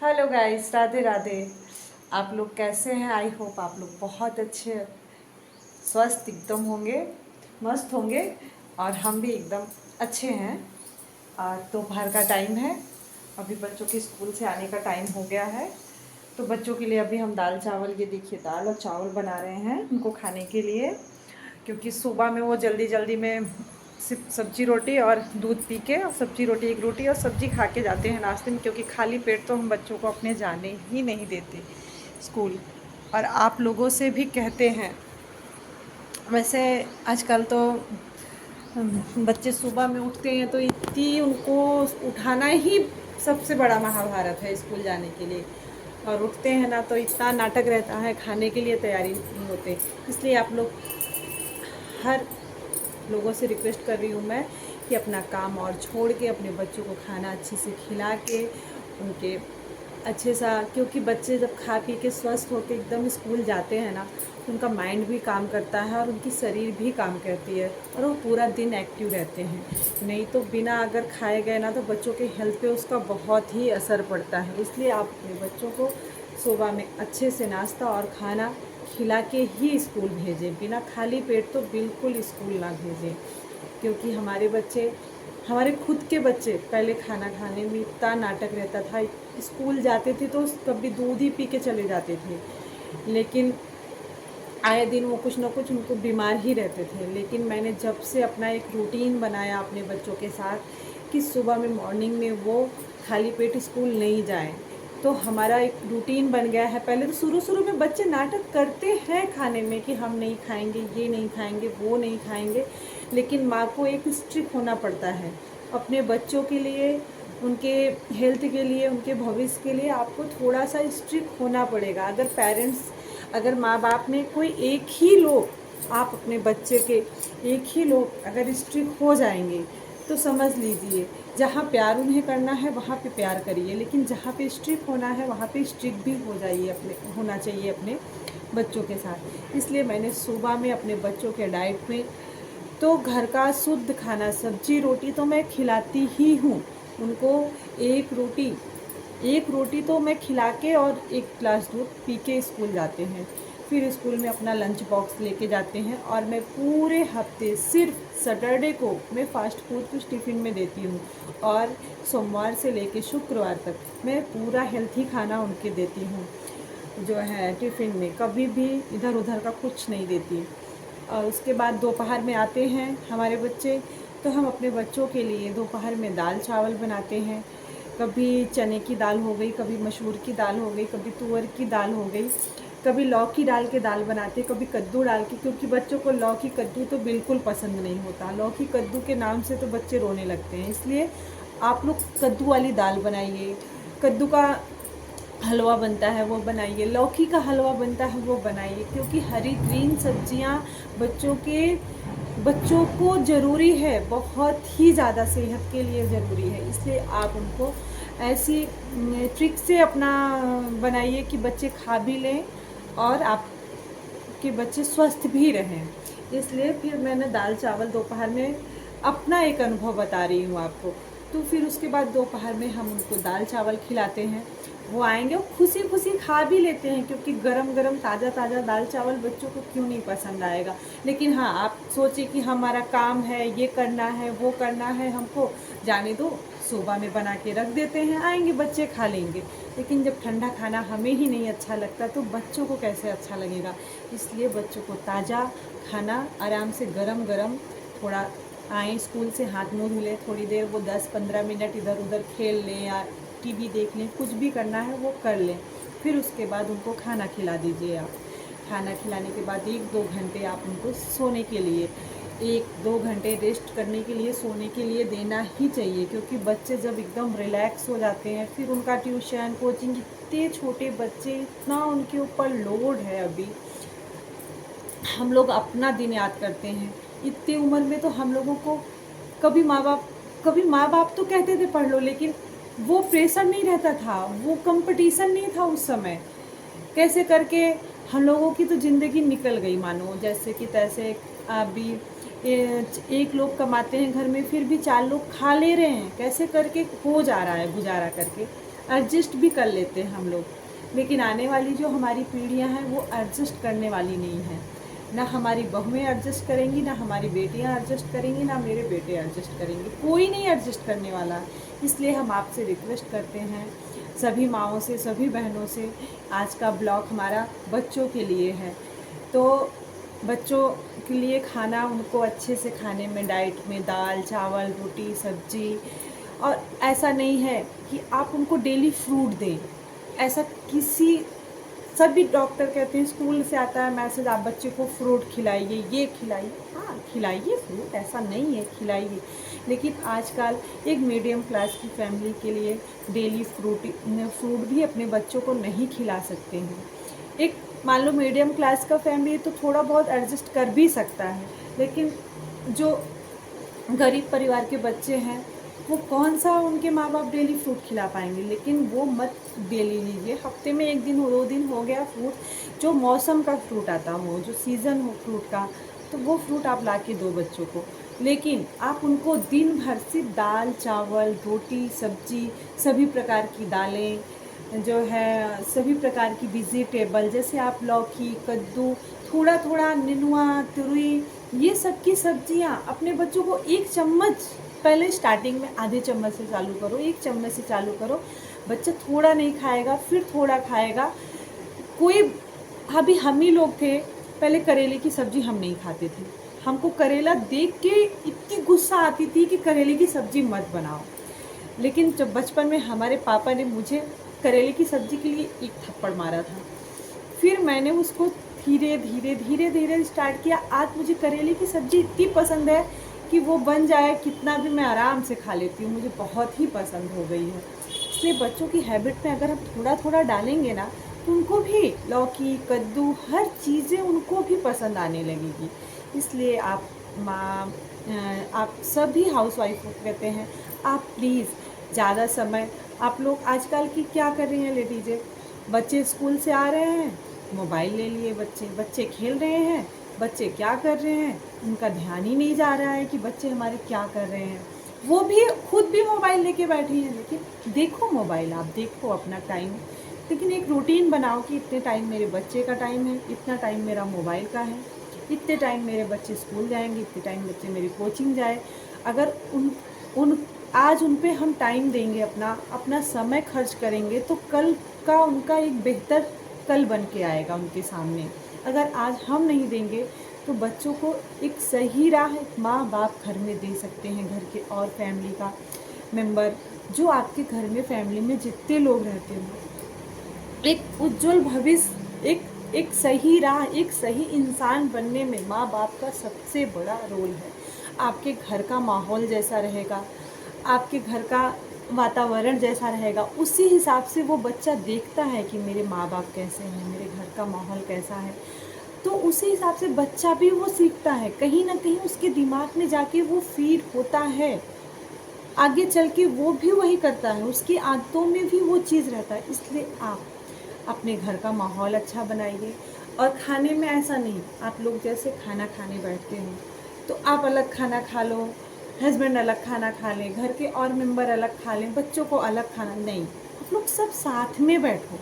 Hello guys, Radhe Radhe. आप लोग कैसे हैं? आई होप आप लोग बहुत अच्छे स्वस्थ एकदम होंगे, मस्त होंगे। और हम भी एकदम अच्छे हैं। और दोपहर का टाइम है, अभी बच्चों के स्कूल से आने का टाइम हो गया है। तो बच्चों के लिए अभी हम दाल चावल, ये देखिए दाल और चावल बना रहे हैं उनको खाने के लिए। क्योंकि सुबह में वो जल्दी जल्दी में सिर्फ सब्जी रोटी और दूध पी के, और सब्जी रोटी, एक रोटी और सब्जी खा के जाते हैं नाश्ते में। क्योंकि खाली पेट तो हम बच्चों को अपने जाने ही नहीं देते स्कूल। और आप लोगों से भी कहते हैं, वैसे आजकल तो बच्चे सुबह में उठते हैं तो इतनी उनको उठाना ही सबसे बड़ा महाभारत है स्कूल जाने के लिए। और उठते हैं ना तो इतना नाटक रहता है, खाने के लिए तैयारी नहीं होते। इसलिए आप लोग, हर लोगों से रिक्वेस्ट कर रही हूँ मैं कि अपना काम और छोड़ के अपने बच्चों को खाना अच्छे से खिला के उनके अच्छे सा, क्योंकि बच्चे जब खा पी के स्वस्थ होकर एकदम स्कूल जाते हैं ना, उनका माइंड भी काम करता है और उनकी शरीर भी काम करती है और वो पूरा दिन एक्टिव रहते हैं। नहीं तो बिना अगर खाए गए ना तो बच्चों के हेल्थ पे उसका बहुत ही असर पड़ता है। इसलिए आप अपने बच्चों को सुबह में अच्छे से नाश्ता और खाना खिला के ही स्कूल भेजें। बिना खाली पेट तो बिल्कुल स्कूल ना भेजें। क्योंकि हमारे बच्चे, हमारे खुद के बच्चे पहले खाना खाने में इतना नाटक रहता था। स्कूल जाते थे तो कभी दूध ही पी के चले जाते थे, लेकिन आए दिन वो कुछ ना कुछ उनको बीमार ही रहते थे। लेकिन मैंने जब से अपना एक रूटीन बनाया अपने बच्चों के साथ कि सुबह में मॉर्निंग में वो खाली पेट स्कूल नहीं जाएं, तो हमारा एक रूटीन बन गया है। पहले तो शुरू शुरू में बच्चे नाटक करते हैं खाने में कि हम नहीं खाएंगे, ये नहीं खाएंगे, वो नहीं खाएंगे। लेकिन माँ को एक स्ट्रिक्ट होना पड़ता है अपने बच्चों के लिए, उनके हेल्थ के लिए, उनके भविष्य के लिए आपको थोड़ा सा स्ट्रिक्ट होना पड़ेगा। अगर पेरेंट्स, अगर माँ बाप में कोई एक ही लोग, आप अपने बच्चे के एक ही लोग अगर स्ट्रिक्ट हो जाएंगे तो समझ लीजिए, जहाँ प्यार उन्हें करना है वहाँ पे प्यार करिए, लेकिन जहाँ पे स्ट्रिक्ट होना है वहाँ पे स्ट्रिक्ट भी हो जाइए, अपने होना चाहिए अपने बच्चों के साथ। इसलिए मैंने सुबह में अपने बच्चों के डाइट में तो घर का शुद्ध खाना, सब्जी रोटी तो मैं खिलाती ही हूँ उनको। एक रोटी तो मैं खिला के और एक गिलास दूध पी के स्कूल जाते हैं। फिर स्कूल में अपना लंच बॉक्स लेके जाते हैं। और मैं पूरे हफ्ते सिर्फ सैटरडे को मैं फ़ास्ट फूड कुछ टिफ़िन में देती हूँ, और सोमवार से लेके शुक्रवार तक मैं पूरा हेल्थी खाना उनके देती हूँ जो है टिफ़िन में। कभी भी इधर उधर का कुछ नहीं देती। और उसके बाद दोपहर में आते हैं हमारे बच्चे, तो हम अपने बच्चों के लिए दोपहर में दाल चावल बनाते हैं। कभी चने की दाल हो गई, कभी मसूर की दाल हो गई, कभी तुअर की दाल हो गई, कभी लौकी डाल के दाल बनाते, कभी कद्दू डाल के। क्योंकि बच्चों को लौकी कद्दू तो बिल्कुल पसंद नहीं होता। लौकी कद्दू के नाम से तो बच्चे रोने लगते हैं। इसलिए आप लोग कद्दू वाली दाल बनाइए, कद्दू का हलवा बनता है वो बनाइए, लौकी का हलवा बनता है वो बनाइए। क्योंकि हरी ग्रीन सब्जियां बच्चों को ज़रूरी है, बहुत ही ज़्यादा सेहत के लिए ज़रूरी है। इसलिए आप उनको ऐसी ट्रिक से अपना बनाइए कि बच्चे खा भी लें और आपके बच्चे स्वस्थ भी रहें। इसलिए फिर मैंने दाल चावल दोपहर में अपना एक अनुभव बता रही हूँ आपको। तो फिर उसके बाद दोपहर में हम उनको दाल चावल खिलाते हैं। वो आएंगे और खुशी खुशी खा भी लेते हैं, क्योंकि गरम गरम ताज़ा ताज़ा दाल चावल बच्चों को क्यों नहीं पसंद आएगा। लेकिन हाँ, आप सोचिए कि हमारा काम है, ये करना है, वो करना है, हमको जाने दो, सुबह में बना के रख देते हैं, आएंगे बच्चे खा लेंगे। लेकिन जब ठंडा खाना हमें ही नहीं अच्छा लगता तो बच्चों को कैसे अच्छा लगेगा। इसलिए बच्चों को ताज़ा खाना आराम से गरम गरम, थोड़ा आएँ स्कूल से, हाथ मुँह धुलें, थोड़ी देर वो 10-15 मिनट इधर उधर खेल लें या टीवी देख लें, कुछ भी करना है वो कर लें। फिर उसके बाद उनको खाना खिला दीजिए आप। खाना खिलाने के बाद 1-2 घंटे आप उनको सोने के लिए, 1-2 घंटे रेस्ट करने के लिए, सोने के लिए देना ही चाहिए। क्योंकि बच्चे जब एकदम रिलैक्स हो जाते हैं, फिर उनका ट्यूशन कोचिंग, इतने छोटे बच्चे, इतना उनके ऊपर लोड है। अभी हम लोग अपना दिन याद करते हैं, इतनी उम्र में तो हम लोगों को कभी माँ बाप तो कहते थे पढ़ लो, लेकिन वो प्रेशर नहीं रहता था, वो कंपटीशन नहीं था उस समय। कैसे करके हम लोगों की तो ज़िंदगी निकल गई मानो, जैसे कि तैसे। अभी एक लोग कमाते हैं घर में, फिर भी 4 लोग खा ले रहे हैं, कैसे करके हो जा रहा है, गुजारा करके एडजस्ट भी कर लेते हैं हम लोग। लेकिन आने वाली जो हमारी पीढ़ियां हैं वो एडजस्ट करने वाली नहीं है। ना हमारी बहुएं एडजस्ट करेंगी, ना हमारी बेटियां एडजस्ट करेंगी, ना मेरे बेटे एडजस्ट करेंगे, कोई नहीं एडजस्ट करने वाला है। इसलिए हम आपसे रिक्वेस्ट करते हैं, सभी माँओं से, सभी बहनों से, आज का ब्लॉग हमारा बच्चों के लिए है। तो बच्चों के लिए खाना उनको अच्छे से खाने में, डाइट में दाल चावल रोटी सब्जी, और ऐसा नहीं है कि आप उनको डेली फ्रूट दें। ऐसा किसी, सभी डॉक्टर कहते हैं, स्कूल से आता है मैसेज, आप बच्चे को फ्रूट खिलाइए, ये खिलाइए। हाँ खिलाइए फ्रूट, ऐसा नहीं है, खिलाइए। लेकिन आजकल एक मीडियम क्लास की फैमिली के लिए डेली फ्रूट भी अपने बच्चों को नहीं खिला सकते हैं। एक मान लो मीडियम क्लास का फैमिली तो थोड़ा बहुत एडजस्ट कर भी सकता है, लेकिन जो गरीब परिवार के बच्चे हैं वो कौन सा उनके माँ बाप डेली फ्रूट खिला पाएंगे। लेकिन वो मत डेली लीजिए, हफ्ते में 1 दिन हो 2 दिन हो गया फ्रूट, जो मौसम का फ्रूट आता हो, जो सीज़न हो फ्रूट का, तो वो फ्रूट आप ला के दो बच्चों को। लेकिन आप उनको दिन भर सिर्फ दाल चावल रोटी सब्जी, सभी प्रकार की दालें जो है, सभी प्रकार की वेजिटेबल, जैसे आप लौकी कद्दू, थोड़ा थोड़ा नेनुआ तुरई, ये सब की सब्जियां अपने बच्चों को 1 चम्मच, पहले स्टार्टिंग में आधे चम्मच से चालू करो, 1 चम्मच से चालू करो। बच्चा थोड़ा नहीं खाएगा, फिर थोड़ा खाएगा। कोई, अभी हम ही लोग थे पहले, करेले की सब्ज़ी हम नहीं खाते थे, हमको करेला देख के इतनी गुस्सा आती थी कि करेले की सब्ज़ी मत बनाओ। लेकिन जब बचपन में हमारे पापा ने मुझे करेले की सब्ज़ी के लिए 1 थप्पड़ मारा था, फिर मैंने उसको धीरे धीरे धीरे धीरे स्टार्ट किया। आज मुझे करेले की सब्ज़ी इतनी पसंद है कि वो बन जाए कितना भी मैं आराम से खा लेती हूँ, मुझे बहुत ही पसंद हो गई है। इसलिए बच्चों की हैबिट में अगर हम थोड़ा थोड़ा डालेंगे ना, तो उनको भी लौकी कद्दू हर चीज़ें उनको भी पसंद आने लगेगी। इसलिए आप माँ, आप सभी हाउसवाइफ को कहते हैं, आप प्लीज़ ज़्यादा समय, आप लोग आजकल की क्या कर रही हैं लेडीज़ें, बच्चे स्कूल से आ रहे हैं, मोबाइल ले लिए, बच्चे खेल रहे हैं, बच्चे क्या कर रहे हैं, उनका ध्यान ही नहीं जा रहा है कि बच्चे हमारे क्या कर रहे हैं। वो भी खुद भी मोबाइल लेके बैठी हैं। लेकिन देखो मोबाइल, आप देखो अपना टाइम, लेकिन एक रूटीन बनाओ कि इतने टाइम मेरे बच्चे का टाइम है, इतना टाइम मेरा मोबाइल का है, इतने टाइम मेरे बच्चे स्कूल जाएंगे, इतने टाइम बच्चे मेरी कोचिंग जाए। अगर उन उन आज उन पे हम टाइम देंगे, अपना समय खर्च करेंगे, तो कल का उनका एक बेहतर कल बन के आएगा उनके सामने। अगर आज हम नहीं देंगे तो बच्चों को एक सही राह एक माँ बाप घर में दे सकते हैं, घर के और फैमिली का मेंबर, जो आपके घर में फैमिली में जितने लोग रहते हो, एक उज्जवल भविष्य, एक सही राह, एक सही इंसान बनने में माँ बाप का सबसे बड़ा रोल है। आपके घर का माहौल जैसा रहेगा, आपके घर का वातावरण जैसा रहेगा, उसी हिसाब से वो बच्चा देखता है कि मेरे माँ बाप कैसे हैं, मेरे घर का माहौल कैसा है, तो उसी हिसाब से बच्चा भी वो सीखता है। कहीं ना कहीं उसके दिमाग में जाके वो फीड होता है, आगे चल के वो भी वही करता है, उसकी आदतों में भी वो चीज़ रहता है। इसलिए आप अपने घर का माहौल अच्छा बनाइए। और खाने में ऐसा नहीं, आप लोग जैसे खाना खाने बैठते हो तो आप अलग खाना खा लो, हस्बैंड अलग खाना खा लें, घर के और मेंबर अलग खा लें, बच्चों को अलग खाना नहीं, आप लोग सब साथ में बैठो।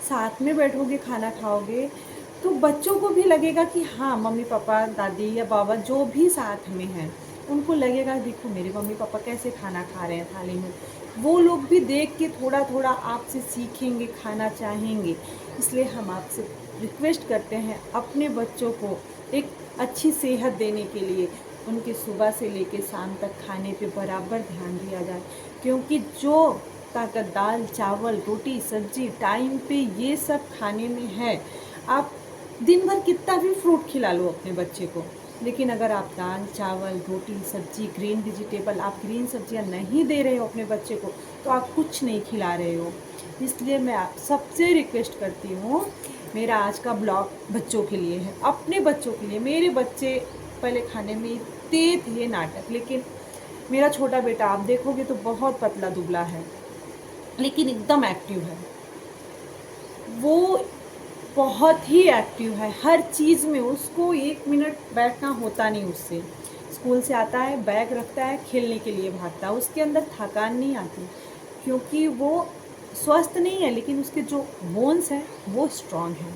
साथ में बैठोगे, खाना खाओगे, तो बच्चों को भी लगेगा कि हाँ मम्मी पापा दादी या बाबा जो भी साथ में हैं, उनको लगेगा देखो मेरे मम्मी पापा कैसे खाना खा रहे हैं थाली में। वो लोग भी देख के थोड़ा थोड़ा आपसे सीखेंगे, खाना चाहेंगे। इसलिए हम आपसे रिक्वेस्ट करते हैं, अपने बच्चों को एक अच्छी सेहत देने के लिए उनके सुबह से लेकर शाम तक खाने पे बराबर ध्यान दिया जाए। क्योंकि जो ताकत दाल चावल रोटी सब्जी टाइम पे ये सब खाने में है, आप दिन भर कितना भी फ्रूट खिला लो अपने बच्चे को, लेकिन अगर आप दाल चावल रोटी सब्जी ग्रीन वेजिटेबल, आप ग्रीन सब्जियां नहीं दे रहे हो अपने बच्चे को, तो आप कुछ नहीं खिला रहे हो। इसलिए मैं आप सबसे रिक्वेस्ट करती हूँ, मेरा आज का ब्लॉग बच्चों के लिए है, अपने बच्चों के लिए। मेरे बच्चे पहले खाने में इतने थे नाटक, लेकिन मेरा छोटा बेटा आप देखोगे तो बहुत पतला दुबला है, लेकिन एकदम एक्टिव है। वो बहुत ही एक्टिव है, हर चीज़ में उसको 1 मिनट बैठना होता नहीं उससे, स्कूल से आता है, बैग रखता है, खेलने के लिए भागता है, उसके अंदर थकान नहीं आती क्योंकि वो स्वस्थ नहीं है, लेकिन उसके जो बोन्स हैं वो स्ट्रॉन्ग हैं,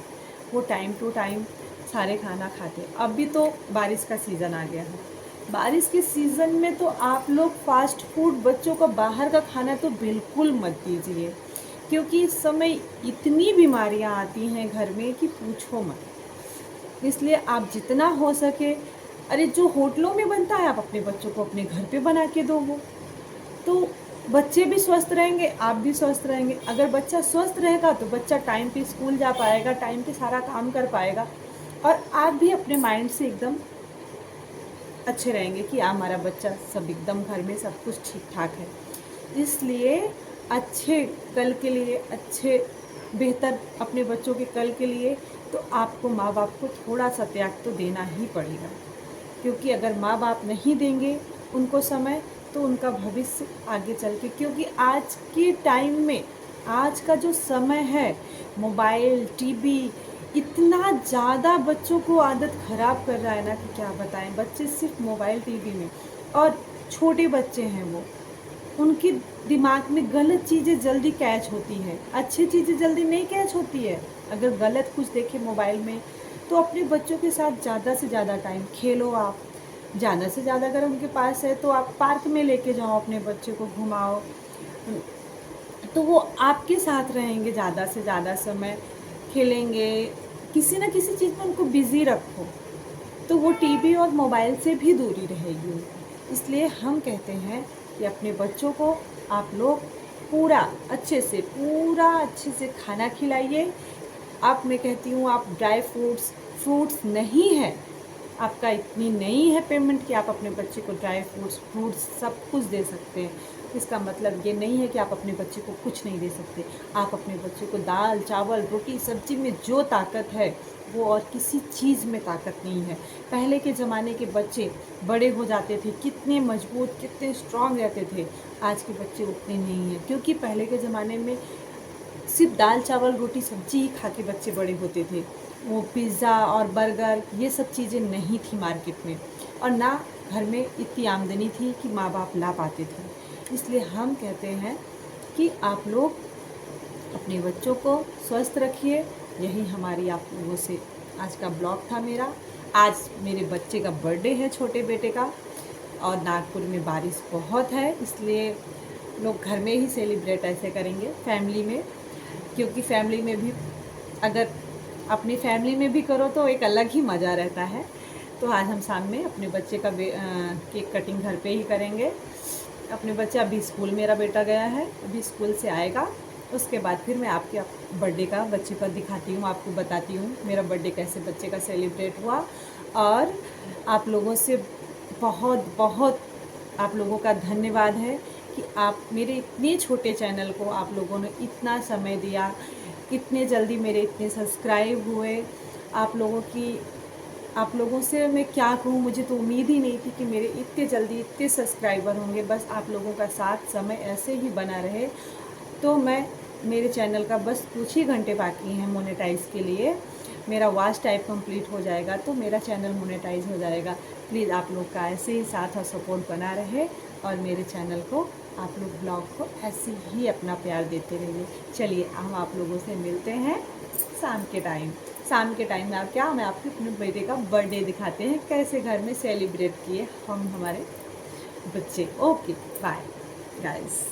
वो टाइम टू टाइम सारे खाना खाते हैं। अब भी तो बारिश का सीज़न आ गया है, बारिश के सीज़न में तो आप लोग फास्ट फूड, बच्चों का बाहर का खाना तो बिल्कुल मत दीजिए, क्योंकि इस समय इतनी बीमारियां आती हैं घर में कि पूछो मत। इसलिए आप जितना हो सके, अरे जो होटलों में बनता है आप अपने बच्चों को अपने घर पे बना के दो, वो तो बच्चे भी स्वस्थ रहेंगे, आप भी स्वस्थ रहेंगे। अगर बच्चा स्वस्थ रहेगा तो बच्चा टाइम पे स्कूल जा पाएगा, टाइम पे सारा काम कर पाएगा, और आप भी अपने माइंड से एकदम अच्छे रहेंगे कि हमारा बच्चा सब एकदम घर में सब कुछ ठीक ठाक है। इसलिए अच्छे कल के लिए, अच्छे बेहतर अपने बच्चों के कल के लिए तो आपको माँ बाप को थोड़ा सा त्याग तो देना ही पड़ेगा, क्योंकि अगर माँ बाप नहीं देंगे उनको समय, तो उनका भविष्य आगे चल के, क्योंकि आज के टाइम में, आज का जो समय है, मोबाइल टीवी इतना ज़्यादा बच्चों को आदत ख़राब कर रहा है ना कि क्या बताएं। बच्चे सिर्फ मोबाइल टीवी में, और छोटे बच्चे हैं वो, उनके दिमाग में गलत चीज़ें जल्दी कैच होती हैं, अच्छी चीज़ें जल्दी नहीं कैच होती है। अगर गलत कुछ देखें मोबाइल में तो अपने बच्चों के साथ ज़्यादा से ज़्यादा टाइम खेलो आप, ज़्यादा से ज़्यादा अगर उनके पास है तो आप पार्क में लेके जाओ, अपने बच्चे को घुमाओ, तो वो आपके साथ रहेंगे, ज़्यादा से ज़्यादा समय खेलेंगे, किसी न किसी चीज़ में उनको बिज़ी रखो तो वो टीवी और मोबाइल से भी दूरी रहेगी उनकी। इसलिए हम कहते हैं कि अपने बच्चों को आप लोग पूरा अच्छे से खाना खिलाइए। आप, मैं कहती हूँ, आप ड्राई फ्रूट्स नहीं है, आपका इतनी नहीं है पेमेंट कि आप अपने बच्चे को ड्राई फ्रूट्स सब कुछ दे सकते हैं। इसका मतलब ये नहीं है कि आप अपने बच्चे को कुछ नहीं दे सकते। आप अपने बच्चे को दाल चावल रोटी सब्जी में जो ताकत है वो और किसी चीज़ में ताकत नहीं है। पहले के ज़माने के बच्चे बड़े हो जाते थे, कितने मजबूत, कितने स्ट्रांग रहते थे। आज के बच्चे उतने नहीं हैं, क्योंकि पहले के ज़माने में सिर्फ दाल चावल रोटी सब्जी ही खा के बच्चे बड़े होते थे। वो पिज़्ज़ा और बर्गर ये सब चीज़ें नहीं थी मार्केट में, और ना घर में इतनी आमदनी थी कि माँ बाप ला पाते थे। इसलिए हम कहते हैं कि आप लोग अपने बच्चों को स्वस्थ रखिए। यही हमारी आप लोगों से आज का ब्लॉग था मेरा। आज मेरे बच्चे का बर्थडे है, छोटे बेटे का, और नागपुर में बारिश बहुत है, इसलिए लोग घर में ही सेलिब्रेट ऐसे करेंगे फैमिली में, क्योंकि फैमिली में भी, अगर अपनी फैमिली में भी करो तो एक अलग ही मज़ा रहता है। तो आज हम शाम में अपने बच्चे का केक कटिंग घर पे ही करेंगे। अपने बच्चा अभी स्कूल, मेरा बेटा गया है, अभी स्कूल से आएगा, उसके बाद फिर मैं आपके बर्थडे का बच्चे का दिखाती हूँ, आपको बताती हूँ मेरा बर्थडे कैसे बच्चे का सेलिब्रेट हुआ। और आप लोगों से बहुत बहुत आप लोगों का धन्यवाद है कि आप मेरे इतने छोटे चैनल को आप लोगों ने इतना समय दिया, इतने जल्दी मेरे इतने सब्सक्राइब हुए। आप लोगों से मैं क्या कहूँ, मुझे तो उम्मीद ही नहीं थी कि मेरे इतने जल्दी इतने सब्सक्राइबर होंगे। बस आप लोगों का साथ समय ऐसे ही बना रहे तो मेरे चैनल का बस कुछ ही घंटे बाकी हैं मोनेटाइज़ के लिए, मेरा वॉच टाइम कंप्लीट हो जाएगा तो मेरा चैनल मोनेटाइज हो जाएगा। प्लीज़ आप लोग का ऐसे ही साथ और सपोर्ट बना रहे, और मेरे चैनल को आप लोग ब्लॉग को ऐसे ही अपना प्यार देते रहिए। चलिए हम आप लोगों से मिलते हैं शाम के टाइम में। आप क्या, मैं आपके अपने बेटे का बर्थडे दिखाते हैं कैसे घर में सेलिब्रेट किए हम हमारे बच्चे। Okay bye guys.